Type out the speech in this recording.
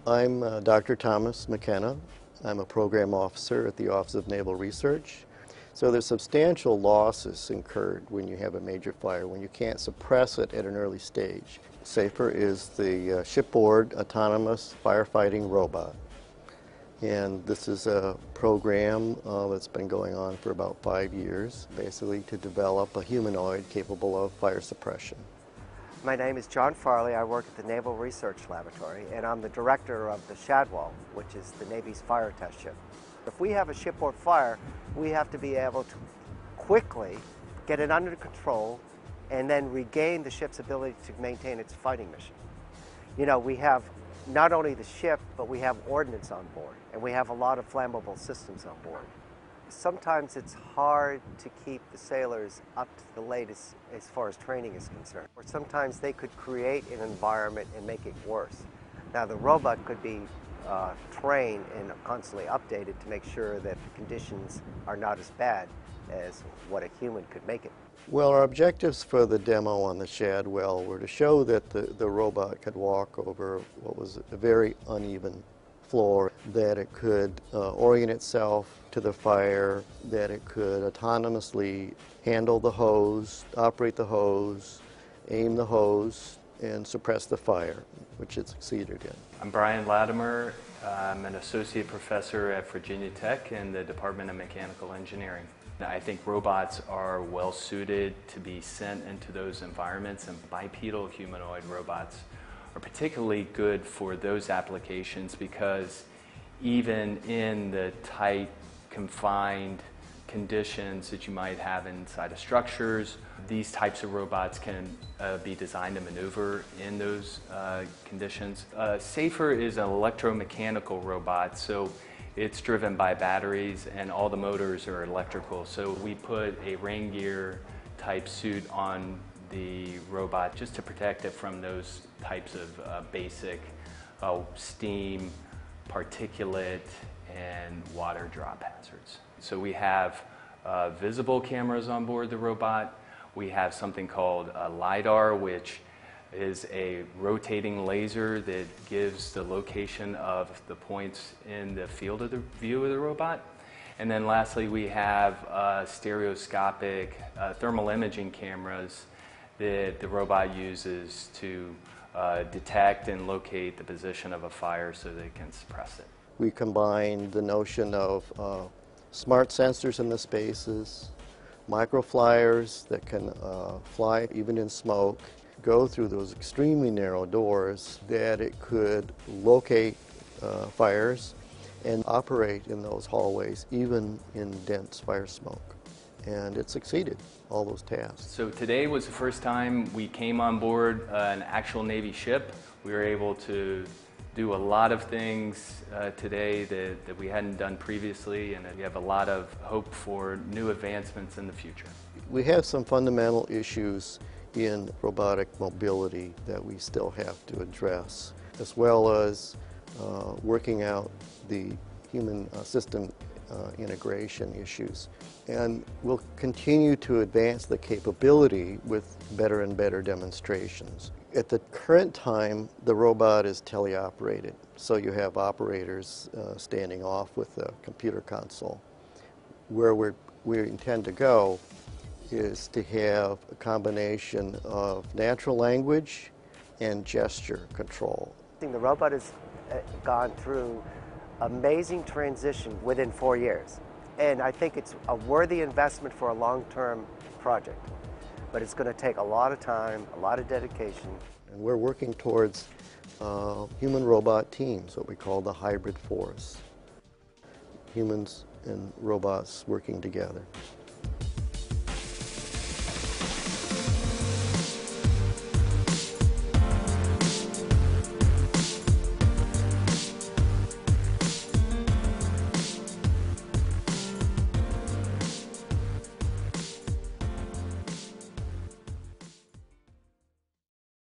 I'm Dr. Thomas McKenna. I'm a program officer at the Office of Naval Research. So there's substantial losses incurred when you have a major fire, when you can't suppress it at an early stage. Saffir is the shipboard autonomous firefighting robot. And this is a program that's been going on for about 5 years, basically to develop a humanoid capable of fire suppression. My name is John Farley. I work at the Naval Research Laboratory, and I'm the director of the Shadwell, which is the Navy's fire test ship. If we have a shipboard fire, we have to be able to quickly get it under control and then regain the ship's ability to maintain its fighting mission. You know, we have not only the ship, but we have ordnance on board, and we have a lot of flammable systems on board. Sometimes it's hard to keep the sailors up to the latest as far as training is concerned. Or sometimes they could create an environment and make it worse. Now the robot could be trained and constantly updated to make sure that the conditions are not as bad as what a human could make it. Well, our objectives for the demo on the Shadwell were to show that the robot could walk over what was a very uneven floor, that it could orient itself to the fire, that it could autonomously handle the hose, operate the hose, aim the hose, and suppress the fire, which it succeeded in. I'm Brian Latimer. I'm an associate professor at Virginia Tech in the Department of Mechanical Engineering. I think robots are well suited to be sent into those environments, and bipedal humanoid robots are particularly good for those applications because even in the tight, confined conditions that you might have inside of structures, these types of robots can be designed to maneuver in those conditions. Saffir is an electromechanical robot, so it's driven by batteries and all the motors are electrical. So we put a rain gear type suit on the robot just to protect it from those types of basic steam, particulate, and water drop hazards. So we have visible cameras on board the robot. We have something called a LiDAR, which is a rotating laser that gives the location of the points in the field of the view of the robot. And then lastly, we have stereoscopic thermal imaging cameras that the robot uses to detect and locate the position of a fire so they can suppress it. We combined the notion of smart sensors in the spaces, microflyers that can fly even in smoke, go through those extremely narrow doors, that it could locate fires and operate in those hallways even in dense fire smoke. And it succeeded, all those tasks. So today was the first time we came on board an actual Navy ship. We were able to do a lot of things today that we hadn't done previously, and we have a lot of hope for new advancements in the future. We have some fundamental issues in robotic mobility that we still have to address, as well as working out the human system integration issues. And we'll continue to advance the capability with better and better demonstrations. At the current time, the robot is teleoperated, so you have operators standing off with the computer console. Where we intend to go is to have a combination of natural language and gesture control. The robot has gone through amazing transition within 4 years, and I think it's a worthy investment for a long-term project. But it's going to take a lot of time, a lot of dedication. And we're working towards human-robot teams, what we call the hybrid force. Humans and robots working together.